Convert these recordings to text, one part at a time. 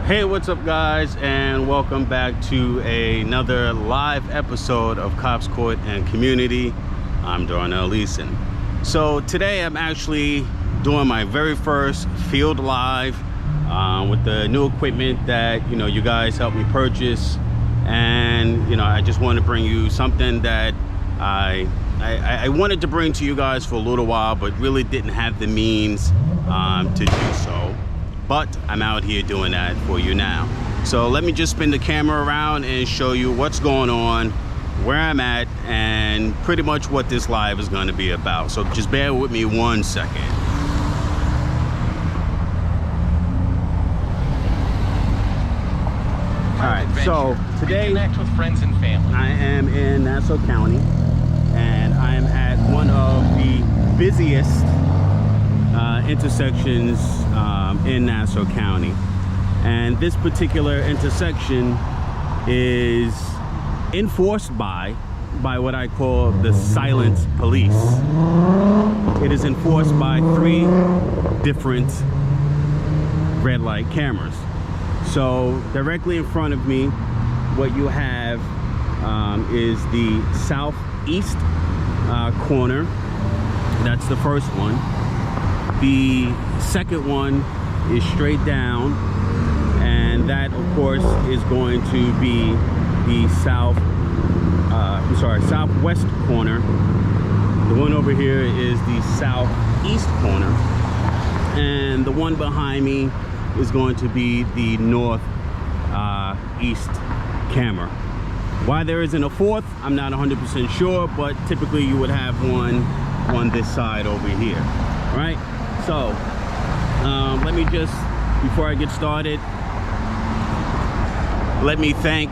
Hey, what's up guys, and welcome back to another live episode of Cops Court and Community. I'm Darnell Leeson. So today I'm actually doing my very first field live with the new equipment that you guys helped me purchase, and I just want to bring you something that I wanted to bring to you guys for a little while, but really didn't have the means to do so. But I'm out here doing that for you now. So let me just spin the camera around and show you what's going on, where I'm at, and pretty much what this live is going to be about. So just bear with me 1 second. All right, so today reconnect with friends and family. I am in Nassau County, and I am at one of the busiest intersections in Nassau County, and this particular intersection is enforced by what I call the silent police. It is enforced by 3 different red light cameras. So directly in front of me, what you have is the southeast corner. That's the first one. The second one is straight down, and that of course is going to be the southwest corner. The one over here is the southeast corner, and the one behind me is going to be the northeast camera. Why there isn't a fourth, I'm not 100% sure, but typically you would have one on this side over here, right? So let me just, before I get started, let me thank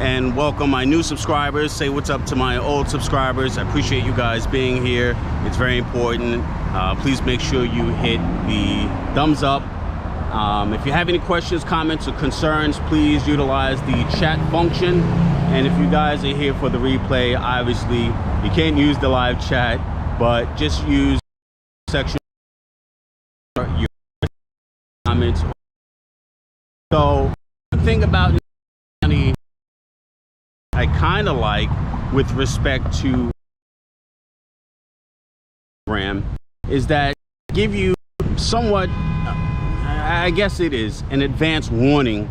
and welcome my new subscribers. Say what's up to my old subscribers. I appreciate you guys being here. It's very important. Please make sure you hit the thumbs up. If you have any questions, comments, or concerns, please utilize the chat function. And if you guys are here for the replay, obviously you can't use the live chat, but just use section your comments. So the thing about County I kind of like with respect to program is that give you somewhat, I guess it is an advanced warning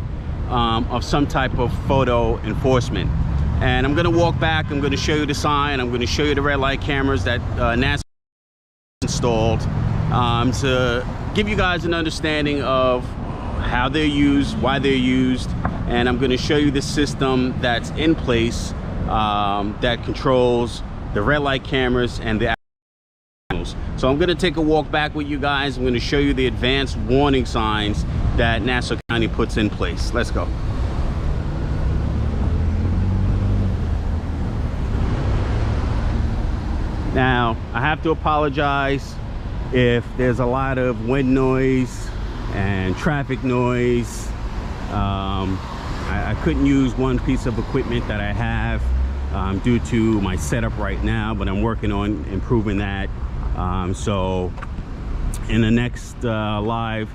of some type of photo enforcement. And I'm going to walk back, I'm going to show you the sign, I'm going to show you the red light cameras that NASA installed to give you guys an understanding of how they're used, why they're used, and I'm going to show you the system that's in place that controls the red light cameras and the panels. So I'm going to take a walk back with you guys. I'm going to show you the advanced warning signs that Nassau County puts in place. Let's go. Now, I have to apologize if there's a lot of wind noise and traffic noise. I couldn't use one piece of equipment that I have due to my setup right now, but I'm working on improving that. So in the next live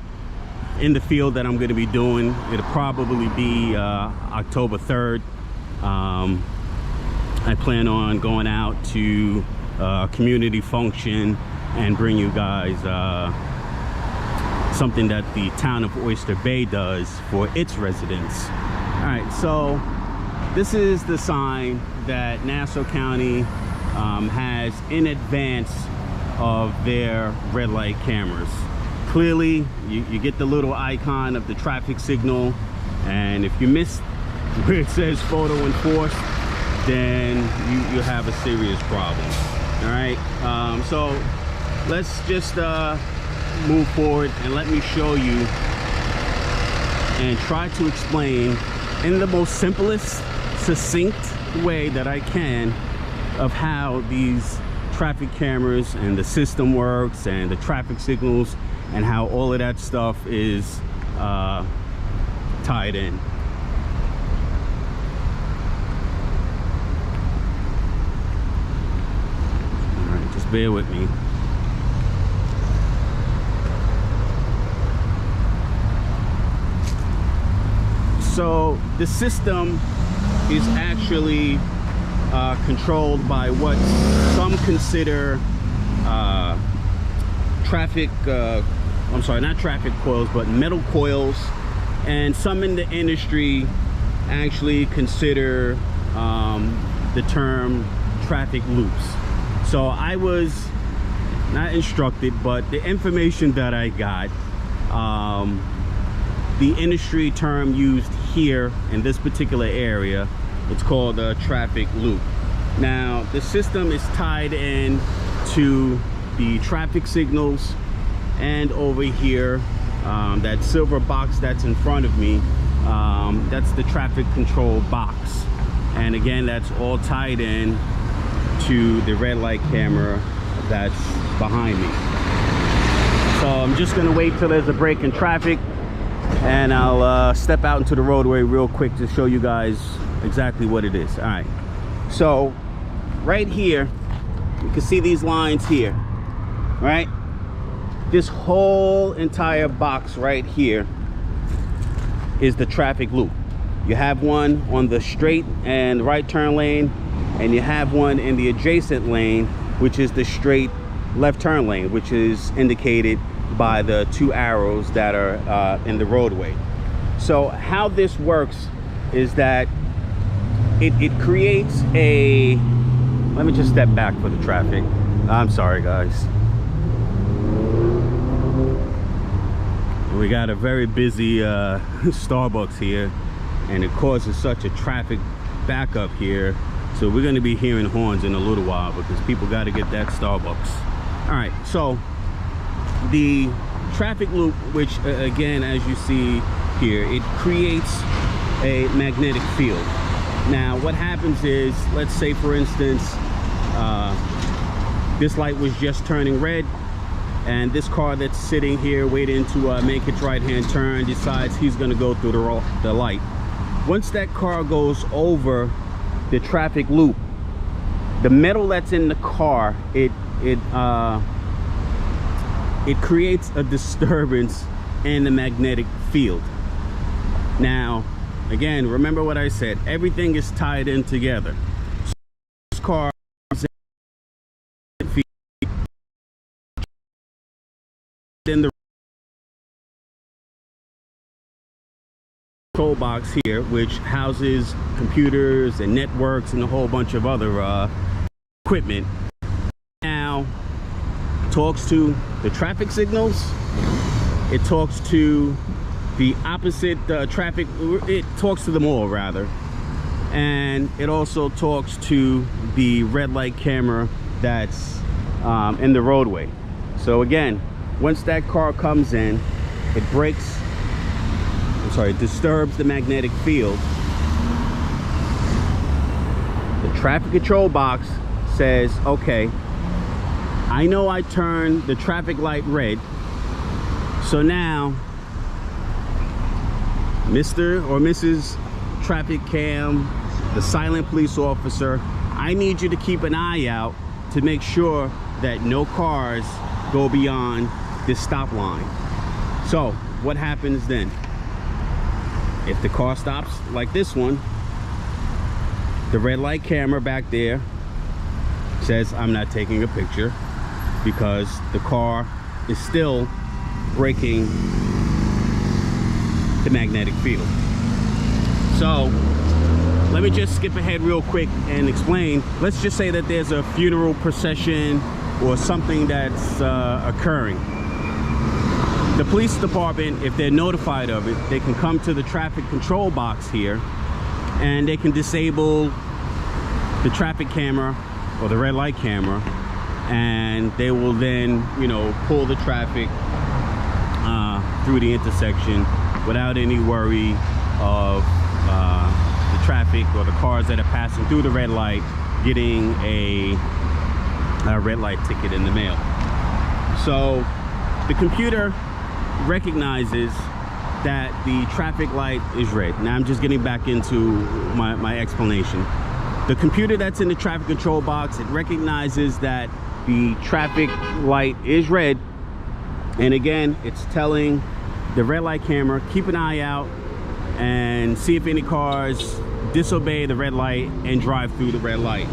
in the field that I'm going to be doing, it'll probably be October 3rd. I plan on going out to a community function and bring you guys something that the town of Oyster Bay does for its residents. All right, so this is the sign that Nassau County has in advance of their red light cameras. Clearly, you get the little icon of the traffic signal, and if you miss where it says photo enforced, then you have a serious problem. All right, so let's just move forward and let me show you and try to explain in the most simplest, succinct way that I can of how these traffic cameras and the system works and the traffic signals and how all of that stuff is tied in. All right, just bear with me. So the system is actually controlled by what some consider traffic, I'm sorry, not traffic coils, but metal coils, and some in the industry actually consider the term traffic loops. So I was not instructed, but the information that I got, the industry term used here in this particular area, it's called a traffic loop. Now the system is tied in to the traffic signals, and over here, that silver box that's in front of me, that's the traffic control box. And again, that's all tied in to the red light camera that's behind me. So I'm just gonna wait till there's a break in traffic, and I'll step out into the roadway real quick to show you guys exactly what it is. All right, so right here you can see these lines here, right? This whole entire box right here is the traffic loop. You have one on the straight and right turn lane, and you have one in the adjacent lane, which is the straight left turn lane, which is indicated by the two arrows that are in the roadway. So how this works is that it creates a, let me just step back for the traffic. I'm sorry guys. We got a very busy Starbucks here, and it causes such a traffic backup here. So we're going to be hearing horns in a little while because people got to get that Starbucks. All right, so the traffic loop, which again, as you see here, it creates a magnetic field. Now what happens is, let's say for instance, this light was just turning red, and this car that's sitting here waiting to make its right-hand turn decides he's going to go through the light. Once that car goes over the traffic loop, the metal that's in the car, it creates a disturbance in the magnetic field. Now again, remember what I said, everything is tied in together. So this car in the control box here, which houses computers and networks and a whole bunch of other equipment, now talks to the traffic signals, it talks to the opposite traffic, it talks to them all rather, and it also talks to the red light camera that's in the roadway. So again, once that car comes in, it breaks, I'm sorry, it disturbs the magnetic field. The traffic control box says, okay, I know I turned the traffic light red, so now Mr. or Mrs. Traffic Cam, the silent police officer, I need you to keep an eye out to make sure that no cars go beyond this stop line. So what happens then? If the car stops like this one, the red light camera back there says I'm not taking a picture because the car is still breaking the magnetic field. So let me just skip ahead real quick and explain. Let's just say that there's a funeral procession or something that's occurring. The police department, if they're notified of it, they can come to the traffic control box here and they can disable the traffic camera or the red light camera, and they will then, you know, pull the traffic through the intersection without any worry of the traffic or the cars that are passing through the red light getting a red light ticket in the mail. So the computer recognizes that the traffic light is red. Now I'm just getting back into my explanation. The computer that's in the traffic control box, it recognizes that the traffic light is red, and again, it's telling the red light camera, keep an eye out and see if any cars disobey the red light and drive through the red light.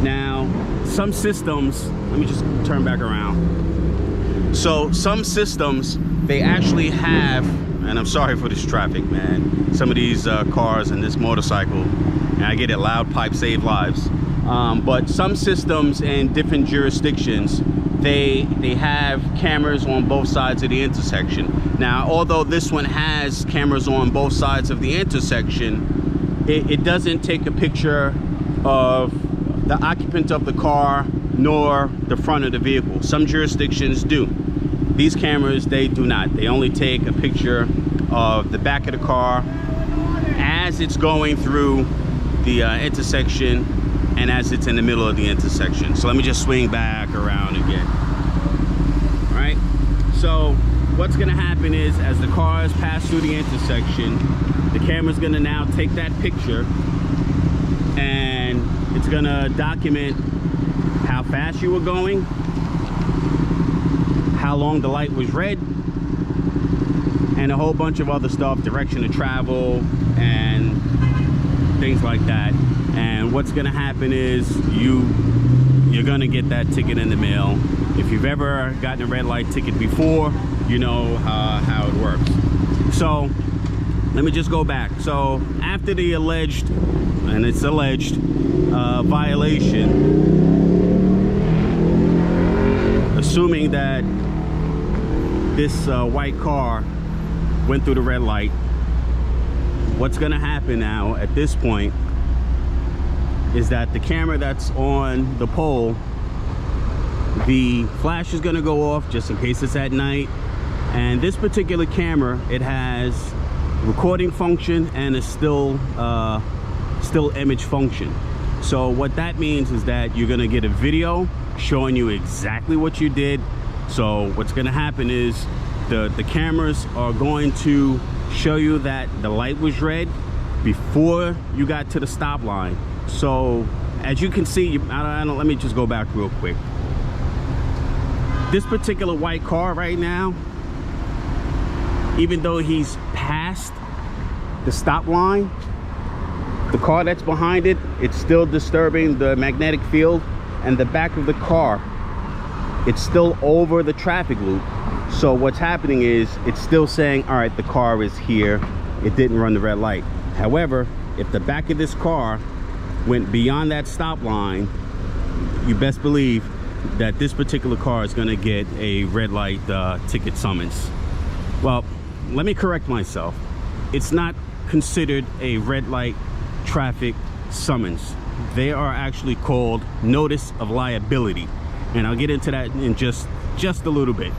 Now, some systems, let me just turn back around. So some systems, they actually have, and I'm sorry for this traffic, man. Some of these cars and this motorcycle, and I get it, loud pipes save lives. But some systems in different jurisdictions, they have cameras on both sides of the intersection. Now, although this one has cameras on both sides of the intersection, it doesn't take a picture of the occupant of the car nor the front of the vehicle. Some jurisdictions do. These cameras, they do not. They only take a picture of the back of the car as it's going through the intersection and as it's in the middle of the intersection. So let me just swing back around again. All right, so what's gonna happen is, as the cars pass through the intersection, the camera's gonna now take that picture and it's gonna document how fast you were going, how long the light was red, and a whole bunch of other stuff, direction of travel and things like that. And what's gonna happen is you're gonna get that ticket in the mail. If you've ever gotten a red light ticket before, you know how it works. So let me just go back. So after the alleged, and it's alleged, violation, assuming that this white car went through the red light, what's gonna happen now at this point is that the camera that's on the pole, the flash is gonna go off just in case it's at night. And this particular camera, it has recording function and a still image function. So what that means is that you're gonna get a video showing you exactly what you did. So what's gonna happen is the cameras are going to show you that the light was red before you got to the stop line. So as you can see, let me just go back real quick. This particular white car right now, even though he's past the stop line, the car that's behind it, it's still disturbing the magnetic field, and the back of the car, it's still over the traffic loop. So what's happening is it's still saying, all right, the car is here, it didn't run the red light. However, if the back of this car went beyond that stop line, you best believe that this particular car is going to get a red light ticket summons. Well, let me correct myself. It's not considered a red light traffic summons. They are actually called notice of liability, and I'll get into that in just a little bit.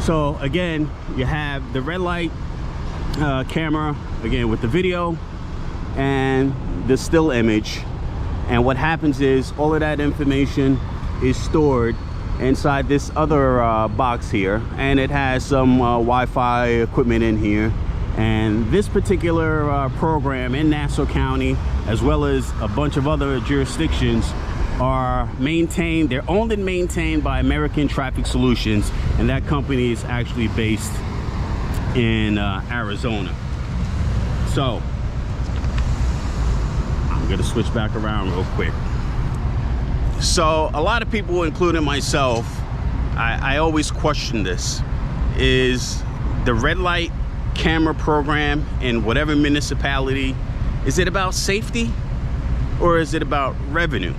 So again, you have the red light camera again with the video and the still image, and what happens is all of that information is stored inside this other box here, and it has some Wi-Fi equipment in here. And this particular program in Nassau County, as well as a bunch of other jurisdictions, are maintained, they're owned and maintained by American Traffic Solutions, and that company is actually based in Arizona. So I'm gonna switch back around real quick. So a lot of people, including myself, I always question this. Is the red light camera program in whatever municipality, is it about safety or is it about revenue?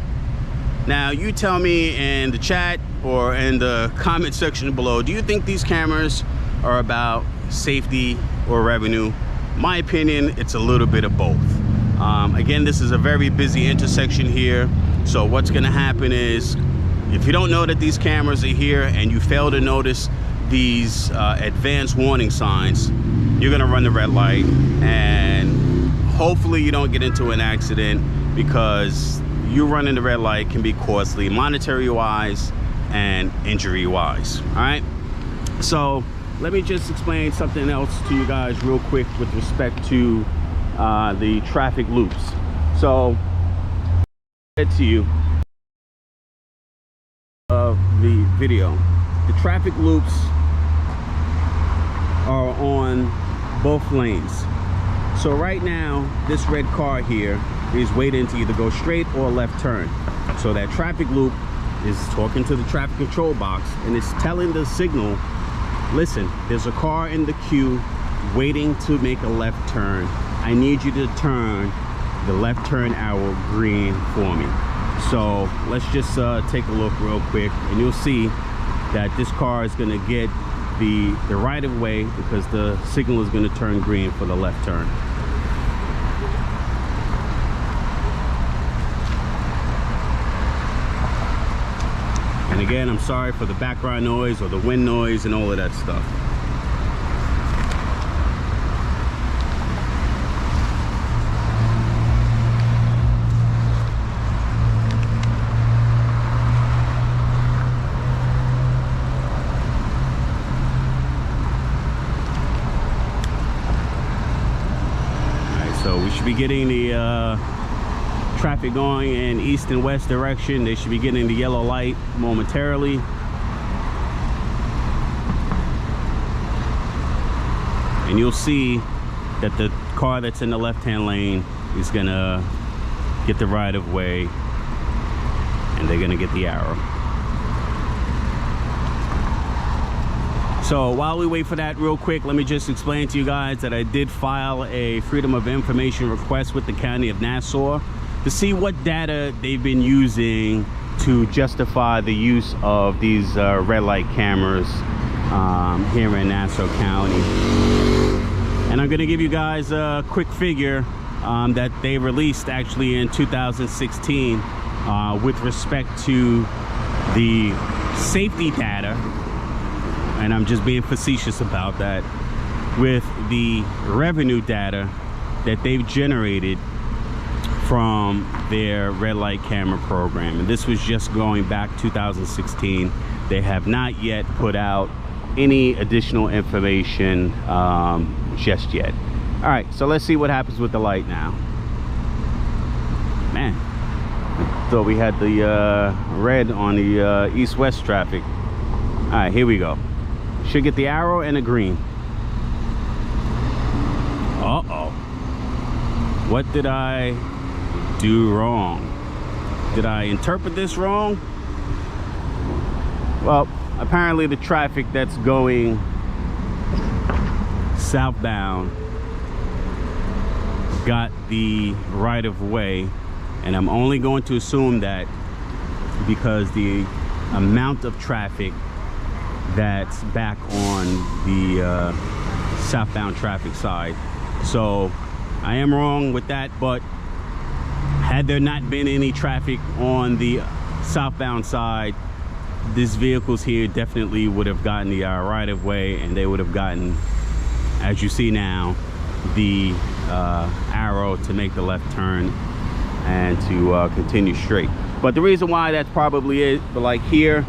Now you tell me in the chat or in the comment section below, do you think these cameras are about safety or revenue? My opinion, it's a little bit of both. Again, this is a very busy intersection here. So what's gonna happen is, if you don't know that these cameras are here and you fail to notice these advanced warning signs, you're gonna run the red light, and hopefully you don't get into an accident, because you running the red light can be costly, monetary wise and injury wise. All right, so let me just explain something else to you guys real quick with respect to the traffic loops. So to you of the video, the traffic loops are on both lanes. So right now, this red car here is waiting to either go straight or left turn. So that traffic loop is talking to the traffic control box, and it's telling the signal, listen, there's a car in the queue waiting to make a left turn. I need you to turn the left turn arrow green for me. So let's just take a look real quick, and you'll see that this car is going to get the right of way because the signal is going to turn green for the left turn. And again, I'm sorry for the background noise or the wind noise and all of that stuff. So we should be getting the traffic going in east and west direction. They should be getting the yellow light momentarily. And you'll see that the car that's in the left-hand lane is gonna get the right of way, and they're gonna get the arrow. So while we wait for that, real quick, let me just explain to you guys that I did file a Freedom of Information request with the County of Nassau to see what data they've been using to justify the use of these red light cameras here in Nassau County. And I'm going to give you guys a quick figure that they released actually in 2016 with respect to the safety data. And I'm just being facetious about that, with the revenue data that they've generated from their red light camera program. And this was just going back 2016. They have not yet put out any additional information just yet. All right, so let's see what happens with the light now. Man, I thought we had the red on the east-west traffic. All right, here we go. Should get the arrow and a green. Uh-oh. What did I do wrong? Did I interpret this wrong? Well, apparently the traffic that's going southbound got the right of way, and I'm only going to assume that because the amount of traffic that's back on the southbound traffic side. So I am wrong with that, but had there not been any traffic on the southbound side, these vehicles here definitely would have gotten the right of way, and they would have gotten, as you see now, the arrow to make the left turn and to continue straight. But the reason why that's probably it, but like here,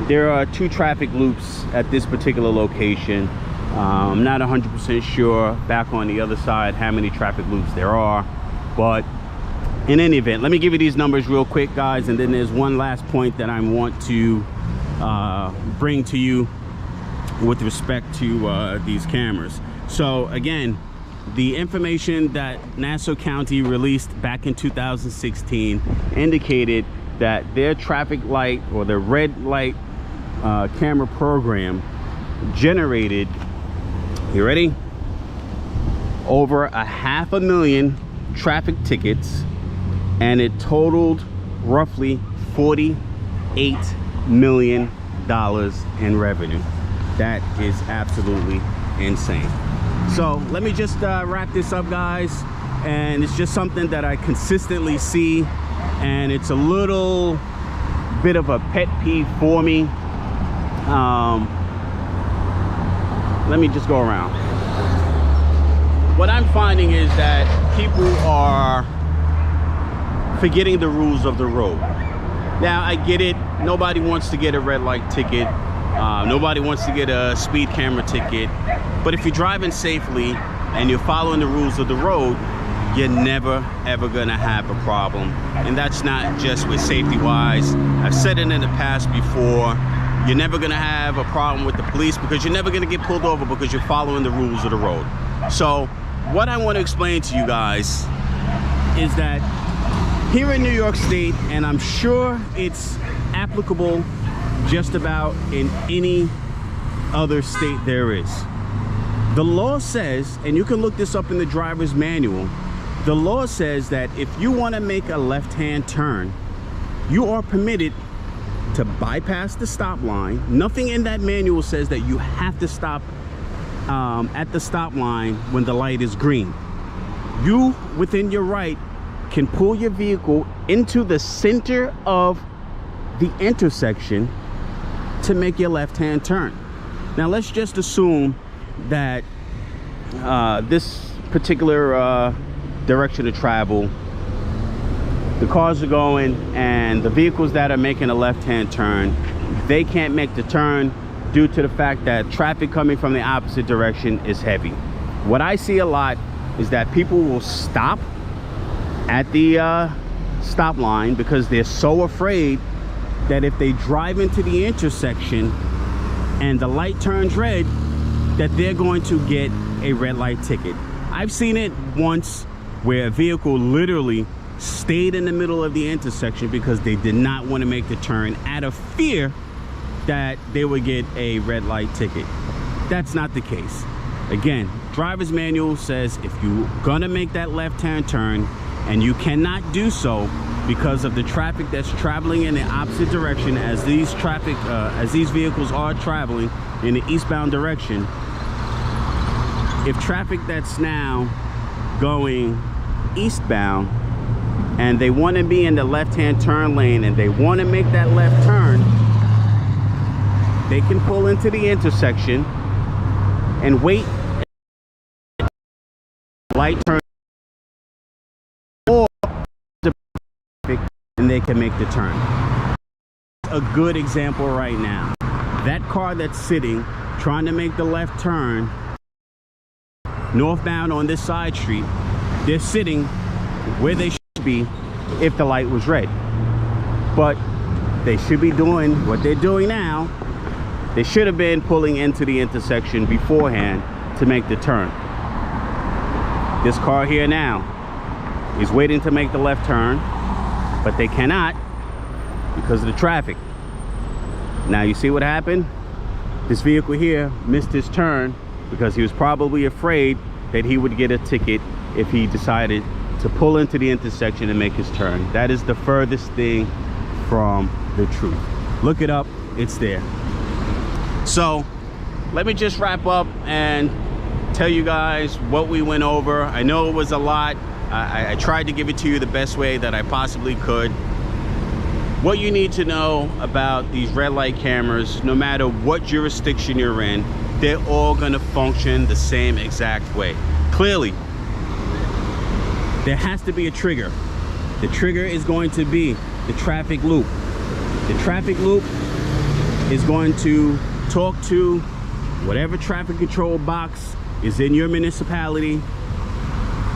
there are two traffic loops at this particular location. I'm not 100% sure back on the other side how many traffic loops there are, but in any event, let me give you these numbers real quick, guys, and then there's one last point that I want to bring to you with respect to these cameras. So again, the information that Nassau County released back in 2016 indicated that their traffic light, or the red light camera program, generated, you ready, over 500,000 traffic tickets, and it totaled roughly $48 million in revenue. That is absolutely insane. So let me just wrap this up, guys, and it's just something that I consistently see, and it's a little bit of a pet peeve for me. Let me just go around. What I'm finding is that people are forgetting the rules of the road. Now, I get it. Nobody wants to get a red light ticket. Nobody wants to get a speed camera ticket. But if you're driving safely and you're following the rules of the road, you're never ever gonna have a problem. And that's not just with safety wise. I've said it in the past before. You're never gonna have a problem with the police because you're never gonna get pulled over because you're following the rules of the road. So what I want to explain to you guys is that here in New York State, and I'm sure it's applicable just about in any other state there is, the law says, and you can look this up in the driver's manual, the law says that if you want to make a left-hand turn, you are permitted to bypass the stop line. Nothing in that manual says that you have to stop at the stop line when the light is green. You, within your right, can pull your vehicle into the center of the intersection to make your left-hand turn. Now let's just assume that this particular direction of travel, the cars are going, and the vehicles that are making a left-hand turn, they can't make the turn due to the fact that traffic coming from the opposite direction is heavy. What I see a lot is that people will stop at the stop line because they're so afraid that if they drive into the intersection and the light turns red, that they're going to get a red light ticket. I've seen it once where a vehicle literally stayed in the middle of the intersection because they did not want to make the turn out of fear that they would get a red light ticket. That's not the case. Again, driver's manual says if you're gonna make that left-hand turn and you cannot do so because of the traffic that's traveling in the opposite direction as these vehicles are traveling in the eastbound direction, if traffic that's now going eastbound and they want to be in the left-hand turn lane and they want to make that left turn, they can pull into the intersection and wait light turn, or and they can make the turn. A good example right now, that car that's sitting trying to make the left turn northbound on this side street, they're sitting where they should be if the light was red, but they should be doing what they're doing now. They should have been pulling into the intersection beforehand to make the turn. This car here now is waiting to make the left turn, but they cannot because of the traffic. Now you see what happened? This vehicle here missed his turn because he was probably afraid that he would get a ticket if he decided to pull into the intersection and make his turn. That is the furthest thing from the truth. Look it up, it's there. So let me just wrap up and tell you guys what we went over. I know it was a lot. I tried to give it to you the best way that I possibly could. What you need to know about these red light cameras, no matter what jurisdiction you're in, they're all gonna function the same exact way. Clearly, there has to be a trigger. The trigger is going to be the traffic loop. The traffic loop is going to talk to whatever traffic control box is in your municipality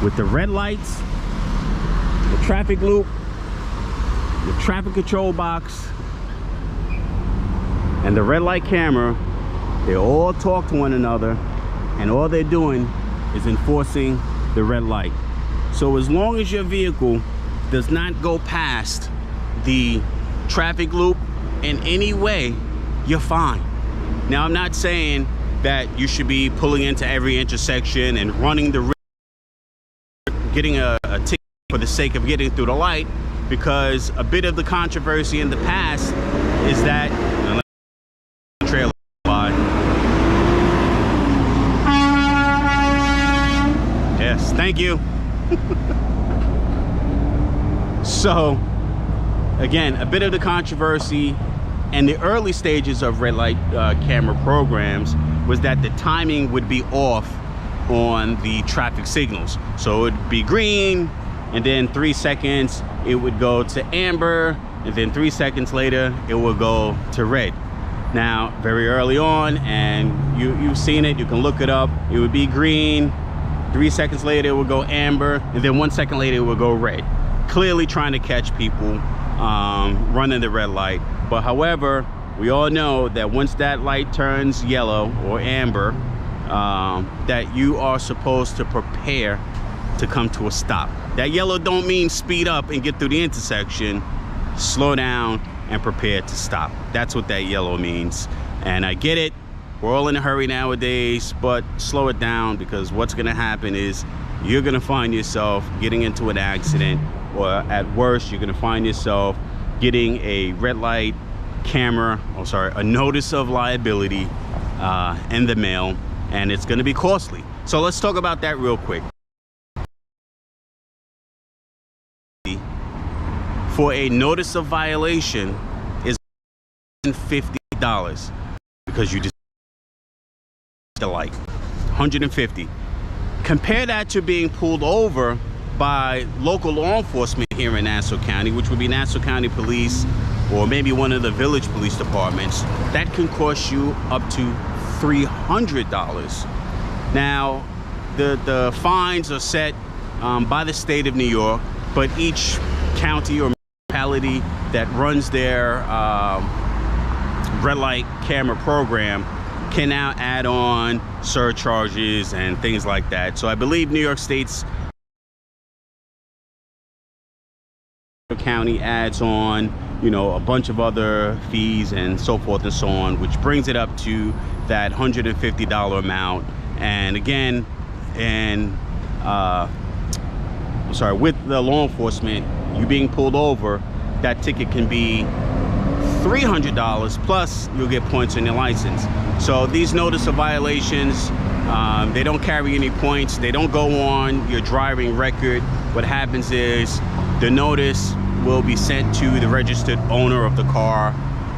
with the red lights, the traffic loop, the traffic control box, and the red light camera. They all talk to one another, and all they're doing is enforcing the red light. So as long as your vehicle does not go past the traffic loop in any way, you're fine. Now, I'm not saying that you should be pulling into every intersection and running the risk of getting a ticket for the sake of getting through the light, because a bit of the controversy in the past is that trailer by. Yes, thank you. So again, a bit of the controversy and the early stages of red light camera programs was that the timing would be off on the traffic signals. So it would be green, and then 3 seconds it would go to amber, and then 3 seconds later it will go to red. Now, very early on, and you've seen it, you can look it up, it would be green, 3 seconds later it will go amber, and then 1 second later it will go red. Clearly trying to catch people running the red light. But however, we all know that once that light turns yellow or amber, that you are supposed to prepare to come to a stop. That yellow don't mean speed up and get through the intersection. Slow down and prepare to stop. That's what that yellow means. And I get it, we're all in a hurry nowadays, but slow it down, because what's gonna happen is you're gonna find yourself getting into an accident, or at worst, you're gonna find yourself getting a red light camera, a notice of liability in the mail, and it's gonna be costly. So let's talk about that real quick. For a notice of violation is $50 because you just the light. $150. Compare that to being pulled over by local law enforcement here in Nassau County, which would be Nassau County Police or maybe one of the village police departments. That can cost you up to $300. Now, the fines are set by the state of New York, but each county or municipality that runs their red light camera program can now add on surcharges and things like that. So I believe New York State's county adds on, you know, a bunch of other fees and so forth and so on, which brings it up to that $150 amount. And again, with the law enforcement, you being pulled over, that ticket can be $300 plus you'll get points on your license. So these notice of violations, they don't carry any points. They don't go on your driving record. What happens is the notice will be sent to the registered owner of the car,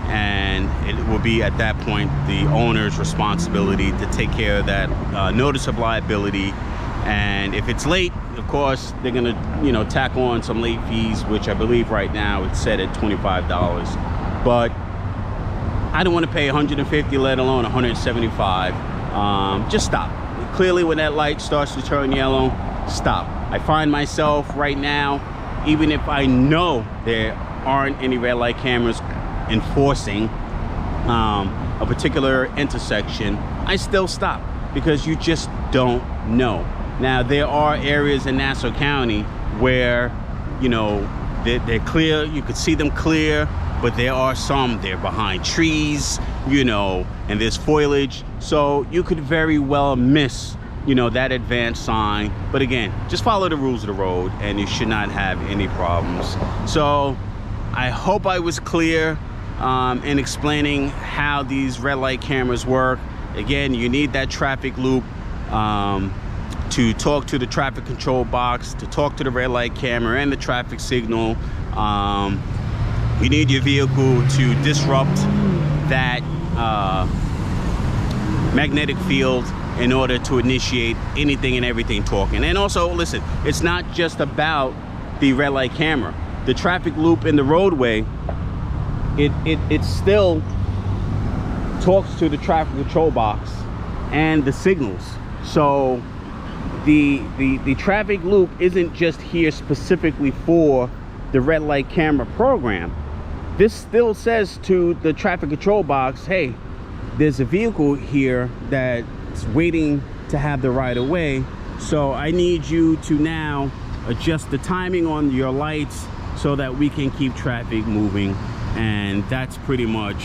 and it will be at that point the owner's responsibility to take care of that notice of liability. And if it's late, of course, they're gonna, you know, tack on some late fees, which I believe right now it's set at $25. But I don't want to pay $150, let alone $175. Just stop. Clearly, when that light starts to turn yellow, stop. I find myself right now, even if I know there aren't any red light cameras enforcing a particular intersection, I still stop, because you just don't know. Now, there are areas in Nassau County where, you know, they're clear, you could see them clear, but there are some, they're behind trees, you know, and there's foliage, so you could very well miss, you know, that advanced sign. But again, just follow the rules of the road and you should not have any problems. So I hope I was clear in explaining how these red light cameras work. Again, you need that traffic loop to talk to the traffic control box, to talk to the red light camera and the traffic signal. You need your vehicle to disrupt that magnetic field in order to initiate anything and everything talking. And also, listen, it's not just about the red light camera. The traffic loop in the roadway, it still talks to the traffic control box and the signals. So the traffic loop isn't just here specifically for the red light camera program. This still says to the traffic control box, hey, there's a vehicle here that's waiting to have the right of way, so I need you to now adjust the timing on your lights so that we can keep traffic moving. And that's pretty much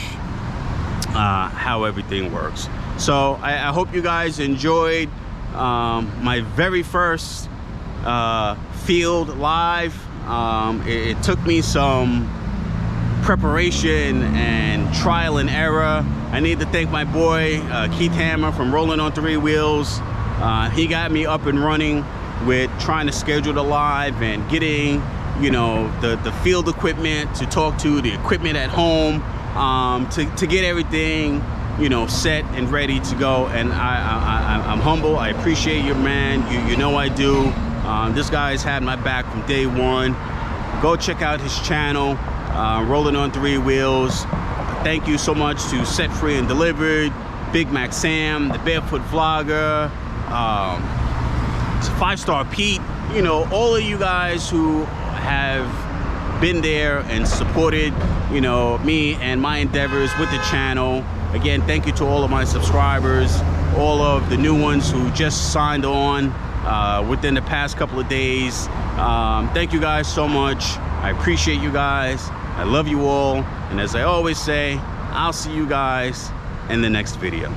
how everything works. So I hope you guys enjoyed my very first field live. It took me some preparation and trial and error. I need to thank my boy Keith Hammer from Rolling on Three Wheels. He got me up and running with trying to schedule the live and getting, you know, the field equipment to talk to, the equipment at home, to get everything, you know, set and ready to go. And I'm humble. I appreciate you, man. You know I do. This guy's had my back from day one. Go check out his channel, Rolling on Three Wheels. Thank you so much to Set Free and Delivered, Big Mac Sam, the Barefoot Vlogger, 5-Star Pete, you know, all of you guys who have been there and supported, you know, me and my endeavors with the channel. Again, thank you to all of my subscribers. all of the new ones who just signed on within the past couple of days. Thank you guys so much. I appreciate you guys. I love you all. And as I always say, I'll see you guys in the next video.